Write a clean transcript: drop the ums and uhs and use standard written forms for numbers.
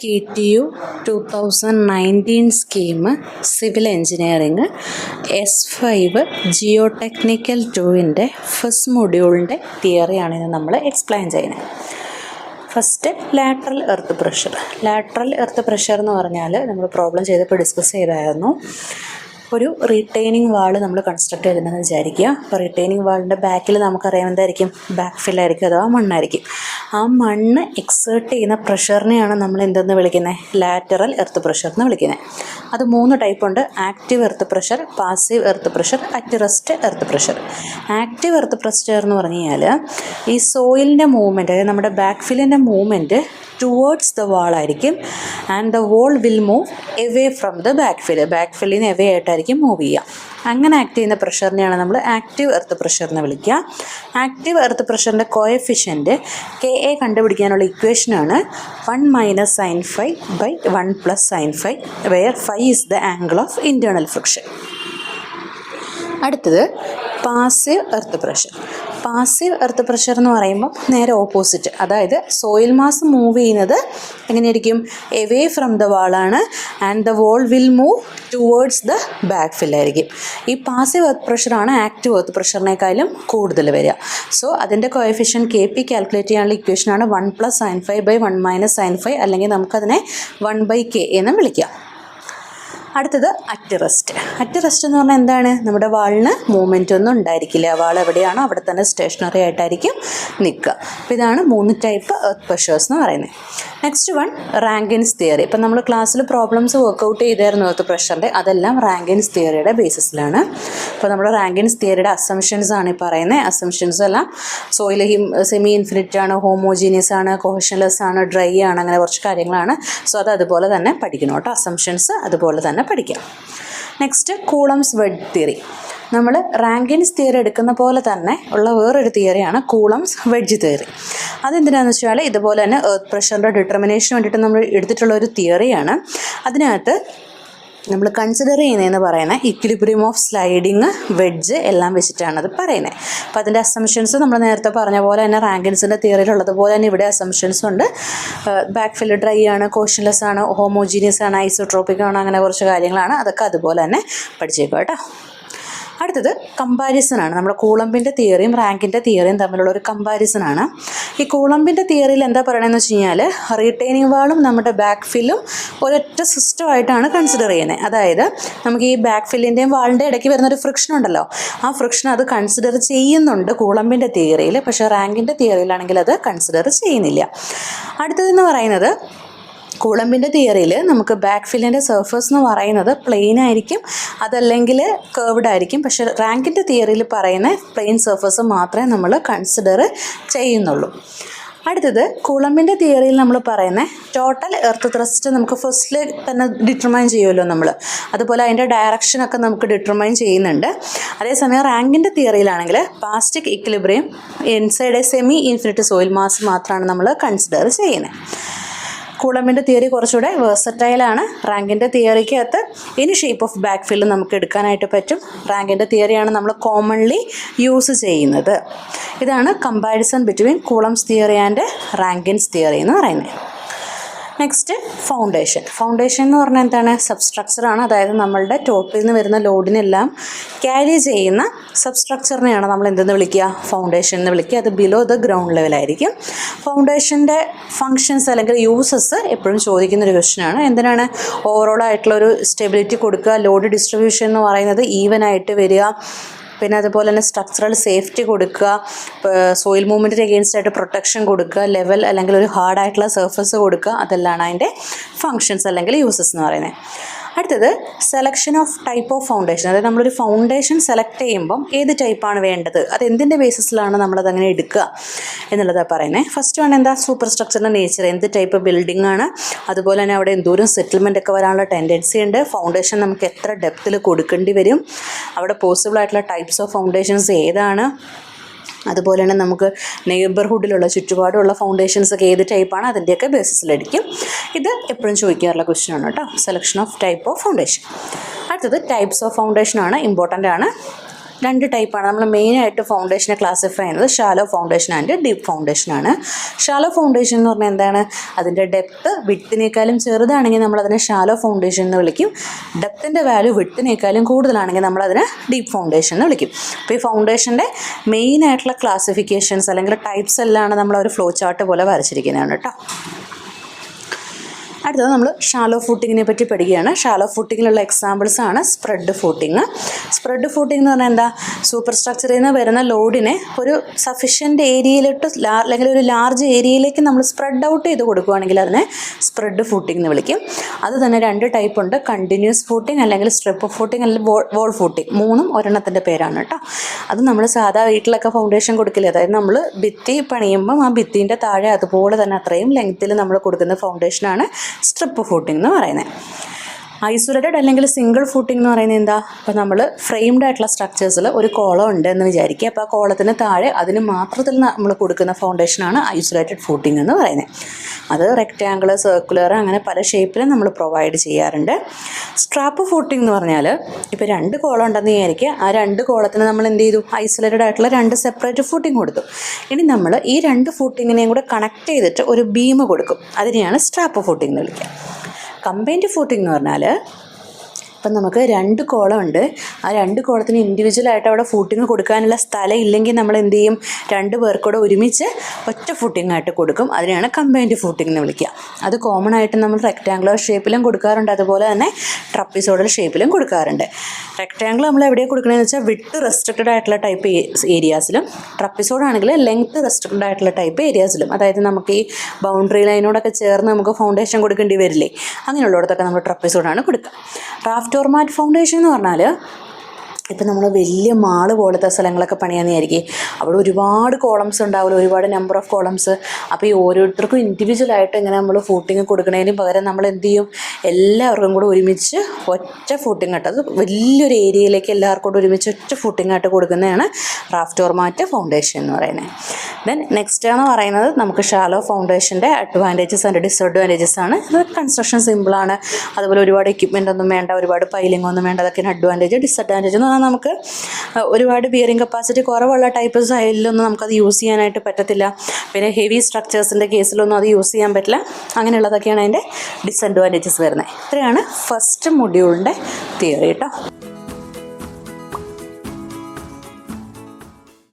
KTU 2019 scheme civil engineering S5 geotechnical 2ൻ്റെ first മൊഡ്യൂളിൻ്റെ തിയറിയാണ് ഇന്ന് നമ്മൾ എക്സ്പ്ലെയിൻ ചെയ്യുന്നത്. ഫസ്റ്റ് ലാറ്ററൽ എർത്ത് പ്രഷർ എന്ന് പറഞ്ഞാൽ നമ്മൾ പ്രോബ്ലം ചെയ്തപ്പോൾ ഡിസ്കസ് ചെയ്തായിരുന്നു. ഒരു റീറ്റെയിനിങ് വാൾ നമ്മൾ കൺസ്ട്രക്ട് ചെയ്തിട്ടുണ്ടെന്ന് വിചാരിക്കുക. അപ്പോൾ റീറ്റെയിനിങ് വാളിൻ്റെ ബാക്കിൽ നമുക്കറിയാം എന്തായിരിക്കും, ബാക്ക് ഫില്ലായിരിക്കും അഥവാ മണ്ണായിരിക്കും. ആ മണ്ണ് എക്സേർട്ട് ചെയ്യുന്ന പ്രഷറിനെയാണ് നമ്മൾ എന്തെന്ന് വിളിക്കുന്നത്, ലാറ്ററൽ എർത്ത് പ്രഷർ എന്ന് വിളിക്കുന്നത്. അത് 3 ടൈപ്പ് ഉണ്ട്: active earth pressure, passive earth pressure, at rest earth pressure. Active earth pressure എന്ന് പറഞ്ഞു കഴിഞ്ഞാൽ ഈ സോയിലിൻ്റെ മൂവ്മെൻറ്റ്, അതായത് നമ്മുടെ ബാക്ക് ഫില്ലിൻ്റെ മൂവ്മെൻറ്റ് ടുവേർഡ്സ് ദ വാൾ ആയിരിക്കും. And the wall will move away from the back ഫില്ലിന് എവേ ആയിട്ടായിരിക്കും മൂവ് ചെയ്യുക. അങ്ങനെ ആക്ട് ചെയ്യുന്ന പ്രഷറിനെയാണ് നമ്മൾ ആക്റ്റീവ് എർത്ത് പ്രഷർ എന്ന് വിളിക്കുക. ആക്റ്റീവ് എർത്ത് പ്രഷറിൻ്റെ കോഎഫിഷ്യൻറ്റ് KA കണ്ടുപിടിക്കാനുള്ള ഇക്വേഷനാണ് 1 - sin phi by 1 + sin phi, where phi is the angle of internal friction. അടുത്തത് passive earth pressure. Passive earth pressure എന്ന് പറയുമ്പോൾ നേരെ ഓപ്പോസിറ്റ്, അതായത് സോയിൽ മാസ് മൂവ് ചെയ്യുന്നത് എങ്ങനെയായിരിക്കും, എവേ ഫ്രം ദ വാളാണ്. And the wall will move towards the back ഫില്ലായിരിക്കും. ഈ പാസീവ് എർത്ത് പ്രഷറാണ് ആക്റ്റീവ് എർത്ത് പ്രഷറിനേക്കാളും കൂടുതൽ വരിക. സോ അതിൻ്റെ കോഎഫിഷ്യൻ KP കാൽക്കുലേറ്റ് ചെയ്യാനുള്ള ഇക്വേഷനാണ് 1 + sin phi by 1 - sin phi, അല്ലെങ്കിൽ നമുക്കതിനെ 1/K എന്ന് വിളിക്കാം. അടുത്തത് അറ്റ് റെസ്റ്റ് എന്ന് പറഞ്ഞാൽ എന്താണ്, നമ്മുടെ വാളിന് മൂവ്മെൻ്റ് ഒന്നും ഉണ്ടായിരിക്കില്ല. വാൾ എവിടെയാണോ അവിടെ തന്നെ സ്റ്റേഷനറി ആയിട്ടായിരിക്കും നിൽക്കുക. അപ്പോൾ ഇതാണ് 3 ടൈപ്പ് എർത്ത് പ്രഷേഴ്സ് എന്ന് പറയുന്നത്. Next one റാങ്കിൻസ് theory. ഇപ്പം നമ്മൾ ക്ലാസ്സിൽ പ്രോബ്ലംസ് വർക്കൗട്ട് ചെയ്തായിരുന്നു എർത്ത് പ്രഷറിൻ്റെ, അതെല്ലാം റാങ്കിൻസ് തിയറിയുടെ ബേസിസിലാണ്. അപ്പോൾ നമ്മൾ റാങ്കിൻസ് തിയറിയുടെ അസംഷൻസ് ആണ് ഈ പറയുന്നത്. അസംഷൻസ് എല്ലാം സോയിൽ സെമി ഇൻഫിനിറ്റ് ആണ്, ഹോമോജീനിയസ് ആണ്, കോഹഷൻലെസ് ആണ്, ഡ്രൈ ആണ്, അങ്ങനെ കുറച്ച് കാര്യങ്ങളാണ്. സോ അത് അതുപോലെ തന്നെ പഠിക്കണം കേട്ടോ. അസംഷൻസ് അതുപോലെ തന്നെ പഠിക്കാം. Next coulombs wedge theory. നമ്മൾ റാങ്കിൻസ് തിയറി എടുക്കുന്ന പോലെ തന്നെ ഉള്ള വേറൊരു തിയറിയാണ് കൂളംസ് വെഡ്ജ് തിയറി. അതെന്തിനാണെന്ന് വെച്ചാൽ ഇതുപോലെ തന്നെ എർത്ത് പ്രഷറിൻ്റെ ഡിറ്റർമിനേഷന് വേണ്ടിയിട്ട് നമ്മൾ എടുത്തിട്ടുള്ള ഒരു തിയറിയാണ്. അതിനകത്ത് നമ്മൾ കൺസിഡർ ചെയ്യുന്നതെന്ന് പറയുന്നത് ഇക്വിലിബ്രിയം ഓഫ് സ്ലൈഡിങ്, വെഡ്ജ് എല്ലാം വെച്ചിട്ടാണ് അത് പറയുന്നത്. അപ്പോൾ അതിൻ്റെ അസംഷൻസ് നമ്മൾ നേരത്തെ പറഞ്ഞ പോലെ തന്നെ റാങ്കിൻസിൻ്റെ തിയറിയിലുള്ളതുപോലെ തന്നെ ഇവിടെ അസംഷൻസ് ഉണ്ട്. ബാക്ക് ഫില്ല് ഡ്രൈ ആണ്, കോഷൻലെസ് ആണ്, ഹോമോജീനിയസ് ആണ്, ഐസോട്രോപിക് ആണ്, അങ്ങനെ കുറച്ച് കാര്യങ്ങളാണ്. അതൊക്കെ അതുപോലെ തന്നെ പഠിച്ചേക്കുക കേട്ടോ. അടുത്തത് കമ്പാരിസനാണ്. നമ്മുടെ കൂളമ്പിൻ്റെ തിയറിയും റാങ്കിൻ്റെ തിയറിയും തമ്മിലുള്ള ഒരു കമ്പാരിസനാണ്. ഈ കൂളമ്പിൻ്റെ തിയറിയിൽ എന്താ പറയണമെന്ന് വെച്ച് കഴിഞ്ഞാൽ റീറ്റെയിനിങ് വാളും നമ്മുടെ ബാക്ക് ഫില്ലും ഒരൊറ്റ സിസ്റ്റമായിട്ടാണ് കൺസിഡർ ചെയ്യുന്നത്. അതായത് നമുക്ക് ഈ ബാക്ക് ഫില്ലിൻ്റെയും വാളിൻ്റെ ഇടയ്ക്ക് വരുന്നൊരു ഫ്രിക്ഷൻ ഉണ്ടല്ലോ, ആ ഫ്രിക്ഷൻ അത് കൺസിഡർ ചെയ്യുന്നുണ്ട് കൂളമ്പിൻ്റെ തിയറിയിൽ. പക്ഷേ റാങ്കിൻ്റെ തിയറിയിലാണെങ്കിൽ അത് കൺസിഡർ ചെയ്യുന്നില്ല. അടുത്തതെന്ന് പറയുന്നത് കൂളമ്പിൻ്റെ തിയറിയിൽ നമുക്ക് ബാക്ക് ഫില്ലിൻ്റെ സർഫസ് എന്ന് പറയുന്നത് പ്ലെയിൻ ആയിരിക്കും, അതല്ലെങ്കിൽ കേർവ്ഡ് ആയിരിക്കും. പക്ഷേ റാങ്കിൻ്റെ തിയറിയിൽ പറയുന്ന പ്ലെയിൻ സർഫസ് മാത്രമേ നമ്മൾ കൺസിഡർ ചെയ്യുന്നുള്ളൂ. അടുത്തത് കൂളമ്പിൻ്റെ തിയറിയിൽ നമ്മൾ പറയുന്ന ടോട്ടൽ എർത്ത് ത്രസ്റ്റ് നമുക്ക് ഫസ്റ്റിൽ തന്നെ ഡിറ്റർമൈൻ ചെയ്യുമല്ലോ നമ്മൾ, അതുപോലെ അതിൻ്റെ ഡയറക്ഷനൊക്കെ നമുക്ക് ഡിറ്റർമൈൻ ചെയ്യുന്നുണ്ട്. അതേസമയം റാങ്കിൻ്റെ തിയറിയിലാണെങ്കിൽ plastic equilibrium inside a semi infinite soil mass മാത്രമാണ് നമ്മൾ കൺസിഡർ ചെയ്യുന്നത്. കൂളമ്പിൻ്റെ തിയറി കുറച്ചുകൂടെ വേഴ്സറ്റൈലാണ്. റാങ്കിൻ്റെ തിയറിക്കകത്ത് any shape of back fill നമുക്ക് എടുക്കാനായിട്ട് പറ്റും. റാങ്കിൻ്റെ തിയറിയാണ് നമ്മൾ കോമൺലി യൂസ് ചെയ്യുന്നത്. ഇതാണ് comparison between coulombs theory and റാങ്കിൻസ് theory എന്ന് പറയുന്നത്. നെക്സ്റ്റ് ഫൗണ്ടേഷൻ എന്ന് പറഞ്ഞാൽ എന്താണ്, സബ്സ്ട്രക്ചറാണ്. അതായത് നമ്മളുടെ ടോപ്പിൽ നിന്ന് വരുന്ന ലോഡിനെല്ലാം ക്യാരി ചെയ്യുന്ന സബ്സ്ട്രക്ചറിനെയാണ് നമ്മൾ എന്തെന്ന് വിളിക്കുക, ഫൗണ്ടേഷൻ എന്ന് വിളിക്കുക. അത് ബിലോ ദ ഗ്രൗണ്ട് ലെവലായിരിക്കും. ഫൗണ്ടേഷൻ്റെ ഫങ്ഷൻസ് അല്ലെങ്കിൽ യൂസസ് എപ്പോഴും ചോദിക്കുന്നൊരു ക്വസ്റ്റ്യനാണ്. എന്തിനാണ്, ഓവറോൾ ആയിട്ടുള്ളൊരു സ്റ്റെബിലിറ്റി കൊടുക്കുക, ലോഡ് ഡിസ്ട്രിബ്യൂഷൻ എന്ന് പറയുന്നത് ഈവൻ ആയിട്ട് വരിക, പിന്നെ അതുപോലെ തന്നെ സ്ട്രക്ചറൽ സേഫ്റ്റി കൊടുക്കുക, സോയിൽ മൂവ്മെൻറ്റിന് എഗെയിൻസ്റ്റ് ആയിട്ട് പ്രൊട്ടക്ഷൻ കൊടുക്കുക, ലെവൽ അല്ലെങ്കിൽ ഒരു ഹാർഡായിട്ടുള്ള സർഫസ് കൊടുക്കുക, അതെല്ലാം അതിൻ്റെ ഫങ്ഷൻസ് അല്ലെങ്കിൽ യൂസസ് എന്ന് പറയുന്നത്. അടുത്തത് selection of type of foundation. അതായത് നമ്മളൊരു ഫൗണ്ടേഷൻ സെലക്ട് ചെയ്യുമ്പം ഏത് ടൈപ്പാണ് വേണ്ടത്, അത് എന്തിൻ്റെ ബേസിസിലാണ് നമ്മളതങ്ങനെ എടുക്കുക എന്നുള്ളതാണ് പറയുന്നത്. ഫസ്റ്റ് വൺ എന്താ, സൂപ്പർ സ്ട്രക്ചറിൻ്റെ നേച്ചർ, എന്ത് ടൈപ്പ് ബിൽഡിംഗ് ആണ്, അതുപോലെ തന്നെ അവിടെ എന്തോരം സെറ്റിൽമെൻ്റ് ഒക്കെ വരാനുള്ള ടെൻഡൻസി ഉണ്ട്, ഫൗണ്ടേഷൻ നമുക്ക് എത്ര ഡെപ്തിൽ കൊടുക്കേണ്ടി വരും, അവിടെ പോസിബിൾ ആയിട്ടുള്ള ടൈപ്സ് ഓഫ് ഫൗണ്ടേഷൻസ് ഏതാണ്, അതുപോലെ തന്നെ നമുക്ക് നെയ്ബർഹുഡിലുള്ള ചുറ്റുപാടുള്ള ഫൗണ്ടേഷൻസ് ഒക്കെ ഏത് ടൈപ്പാണ്, അതിൻ്റെയൊക്കെ ബേസിസിലായിരിക്കും. ഇത് എപ്പോഴും ചോദിക്കാറുള്ള ക്വസ്റ്റ്യൻ ആണ് കേട്ടോ, selection of type of foundation. അടുത്തത് ടൈപ്സ് ഓഫ് ഫൗണ്ടേഷൻ ആണ്, ഇമ്പോർട്ടൻ്റ് ആണ്. രണ്ട് ടൈപ്പാണ്. നമ്മൾ മെയിനായിട്ട് ഫൗണ്ടേഷനെ ക്ലാസിഫൈ ചെയ്യുന്നത് ഷാലോ ഫൗണ്ടേഷൻ ആൻഡ് ഡീപ്പ് ഫൗണ്ടേഷനാണ്. ഷാലോ ഫൗണ്ടേഷൻ എന്ന് പറഞ്ഞാൽ എന്താണ്? അതിൻ്റെ ഡെപ്ത്ത് വിഡ്ത്തിനേക്കാളും ചെറുതാണെങ്കിൽ നമ്മളതിനെ ഷാലോ ഫൗണ്ടേഷൻ എന്ന് വിളിക്കും. ഡെപ്ത്തിൻ്റെ വാല്യൂ വിഡ്ത്തിനേക്കാളും കൂടുതലാണെങ്കിൽ നമ്മളതിനെ ഡീപ്പ് ഫൗണ്ടേഷൻ എന്ന് വിളിക്കും. അപ്പോൾ ഈ ഫൗണ്ടേഷൻ്റെ മെയിനായിട്ടുള്ള ക്ലാസിഫിക്കേഷൻസ് അല്ലെങ്കിൽ ടൈപ്സ് എല്ലാം നമ്മളൊരു ഫ്ലോ ചാർട്ട് പോലെ വരച്ചിരിക്കുന്നതാണ് കേട്ടോ. അടുത്തത് നമ്മൾ ഷാലോ ഫൂട്ടിങ്ങിനെ പറ്റി പഠിക്കുകയാണ്. ഷാലോ ഫൂട്ടിങ്ങിലുള്ള എക്സാമ്പിൾസാണ് സ്പ്രെഡ് ഫൂട്ടിങ്. സ്പ്രെഡ് ഫൂട്ടിംഗ് എന്ന് പറഞ്ഞാൽ എന്താ? സൂപ്പർ സ്ട്രക്ചറിൽ നിന്ന് വരുന്ന ലോഡിനെ ഒരു സഫിഷ്യൻറ്റ് ഏരിയയിലിട്ട് അല്ലെങ്കിൽ ഒരു ലാർജ് ഏരിയയിലേക്ക് നമ്മൾ സ്പ്രെഡ് ഔട്ട് ചെയ്ത് കൊടുക്കുകയാണെങ്കിൽ അതിനെ സ്പ്രെഡ് ഫൂട്ടിംഗ് എന്ന് വിളിക്കും. അത് തന്നെ രണ്ട് ടൈപ്പ് ഉണ്ട്. കണ്ടിന്യൂസ് ഫൂട്ടിങ് അല്ലെങ്കിൽ സ്ട്രിപ്പ് ഫൂട്ടിങ് അല്ലെങ്കിൽ വോൾ ഫൂട്ടിങ്. മൂന്നും ഒരെണ്ണത്തിൻ്റെ പേരാണ് കേട്ടോ. അത് നമ്മൾ സാധാ വീട്ടിലൊക്കെ ഫൗണ്ടേഷൻ കൊടുക്കില്ല. അതായത് നമ്മൾ ഭിത്തി പണിയുമ്പം ആ ഭിത്തിൻ്റെ താഴെ അതുപോലെ തന്നെ അത്രയും ലെങ്ത്തിൽ നമ്മൾ കൊടുക്കുന്ന ഫൗണ്ടേഷനാണ് സ്ട്രിപ്പ് ഫൂട്ടിംഗ് എന്ന് പറയുന്നത്. ഐസൊലേറ്റഡ് അല്ലെങ്കിൽ സിംഗിൾ ഫൂട്ടിംഗ് എന്ന് പറയുന്നത് എന്താ? ഇപ്പോൾ നമ്മൾ ഫ്രെയിംഡ് ആയിട്ടുള്ള സ്ട്രക്ചേഴ്സിൽ ഒരു കോളം ഉണ്ട് എന്ന് വിചാരിക്കുക. അപ്പോൾ ആ കോളത്തിന് താഴെ അതിന് മാത്രത്തിൽ നമ്മൾ കൊടുക്കുന്ന ഫൗണ്ടേഷനാണ് ഐസൊലേറ്റഡ് ഫൂട്ടിംഗ് എന്ന് പറയുന്നത്. അത് റെക്റ്റാങ്കിൾ, സർക്കുലർ അങ്ങനെ പല ഷേപ്പിലും നമ്മൾ പ്രൊവൈഡ് ചെയ്യാറുണ്ട്. സ്ട്രാപ്പ് ഫൂട്ടിംഗ് എന്ന് പറഞ്ഞാൽ ഇപ്പോൾ രണ്ട് കോളം ഉണ്ടെന്ന് വിചാരിക്കുക. ആ രണ്ട് കോളത്തിന് നമ്മൾ എന്ത് ചെയ്തു? ഐസൊലേറ്റഡ് ആയിട്ടുള്ള രണ്ട് സെപ്പറേറ്റ് ഫൂട്ടിംഗ് കൊടുത്തു. ഇനി നമ്മൾ ഈ രണ്ട് ഫൂട്ടിങ്ങിനെയും കൂടെ കണക്ട് ചെയ്തിട്ട് ഒരു ബീം കൊടുക്കും. അതിനെയാണ് സ്ട്രാപ്പ് ഫൂട്ടിംഗ് എന്ന് വിളിക്കുക. കമ്പൈൻഡ് ഫൂട്ടിംഗ് എന്ന് പറഞ്ഞാൽ ഇപ്പം നമുക്ക് രണ്ട് കോളമുണ്ട്. ആ രണ്ട് കോളത്തിന് ഇൻഡിവിജ്വലായിട്ട് അവിടെ ഫൂട്ടിങ് കൊടുക്കാനുള്ള സ്ഥലം ഇല്ലെങ്കിൽ നമ്മൾ എന്ത് ചെയ്യും? രണ്ട് പേർക്കൂടെ ഒരുമിച്ച് ഒറ്റ ഫൂട്ടിംഗ് ആയിട്ട് കൊടുക്കും. അതിനെയാണ് കമ്പൈൻഡ് ഫൂട്ടിംഗ് എന്ന് വിളിക്കുക. അത് കോമൺ ആയിട്ട് നമ്മൾ റെക്റ്റാങ്കുലർ ഷേപ്പിലും കൊടുക്കാറുണ്ട്, അതുപോലെ തന്നെ ട്രപ്പിസോഡൽ ഷേപ്പിലും കൊടുക്കാറുണ്ട്. റെക്റ്റാങ്കിൾ നമ്മൾ എവിടെയാണ് കൊടുക്കണമെന്ന് വെച്ചാൽ വിഡ്ത്ത് റെസ്ട്രിക്റ്റഡ് ആയിട്ടുള്ള ടൈപ്പ് ഏരിയാസിലും, ട്രപ്പിസോഡ് ആണെങ്കിൽ ലെങ്ത്ത് റെസ്ട്രിക്റ്റഡ് ആയിട്ടുള്ള ടൈപ്പ് ഏരിയാസിലും. അതായത് നമുക്ക് ഈ ബൗണ്ടറി ലൈനോടൊക്കെ ചേർന്ന് നമുക്ക് ഫൗണ്ടേഷൻ കൊടുക്കേണ്ടി വരില്ലേ, അങ്ങനെയുള്ളിടത്തൊക്കെ നമ്മൾ ട്രപ്പിസോഡാണ് കൊടുക്കുക. റാഫ്റ്റ് ഓർ മാറ്റ് ഫൗണ്ടേഷൻ എന്ന് പറഞ്ഞാൽ ഇപ്പം നമ്മൾ വലിയ മാള് പോലത്തെ സ്ഥലങ്ങളൊക്കെ പണിയാന്ന് വിചാരിക്കും. അവിടെ ഒരുപാട് കോളംസ് ഉണ്ടാവില്ല, ഒരുപാട് നമ്പർ ഓഫ് കോളംസ്. അപ്പോൾ ഈ ഓരോരുത്തർക്കും ഇൻഡിവിജ്വലായിട്ട് ഇങ്ങനെ നമ്മൾ ഫൂട്ടിങ് കൊടുക്കുന്നതിന് പകരം നമ്മൾ എന്ത് ചെയ്യും? എല്ലാവർക്കും കൂടെ ഒരുമിച്ച് ഒറ്റ ഫൂട്ടിങ് ആയിട്ട്, അത് വലിയൊരു ഏരിയയിലേക്ക് എല്ലാവർക്കും കൂടെ ഒരുമിച്ച് ഒറ്റ ഫൂട്ടിങ് ആയിട്ട് കൊടുക്കുന്നതാണ് റാഫ്റ്റ് ഓർ മാറ്റ് ഫൗണ്ടേഷൻ എന്ന് പറയുന്നത്. ദെൻ നെക്സ്റ്റ് ആണ് പറയുന്നത് നമുക്ക് ഷാലോ ഫൗണ്ടേഷൻ്റെ അഡ്വാൻറ്റേജസ് ആൻഡ് ഡിസഡ്വാൻറ്റേജസ് ആണ്. ഇത് കൺസ്ട്രക്ഷൻ സിമ്പിളാണ്, അതുപോലെ ഒരുപാട് എക്യുപ്മെൻ്റ് ഒന്നും വേണ്ട, ഒരുപാട് പൈലിംഗ് ഒന്നും വേണ്ട. അതൊക്കെയാണ് അഡ്വാൻറ്റേജ്. ഡിസഡ്വാൻറ്റേജ് എന്ന് പറഞ്ഞാൽ നമുക്ക് ഒരുപാട് ബിയറിംഗ് കപ്പാസിറ്റി കുറവുള്ള ടൈപ്പ് സൈഡിലൊന്നും നമുക്കത് യൂസ് ചെയ്യാനായിട്ട് പറ്റത്തില്ല. പിന്നെ ഹെവി സ്ട്രക്ചേഴ്സിൻ്റെ കേസിലൊന്നും അത് യൂസ് ചെയ്യാൻ പറ്റില്ല. അങ്ങനെയുള്ളതൊക്കെയാണ് അതിൻ്റെ ഡിസഡ്വാൻറ്റേജസ് വരുന്നത്. ഇത്രയാണ് ഫസ്റ്റ് മൊഡ്യൂളിൻ്റെ തിയറി കേട്ടോ.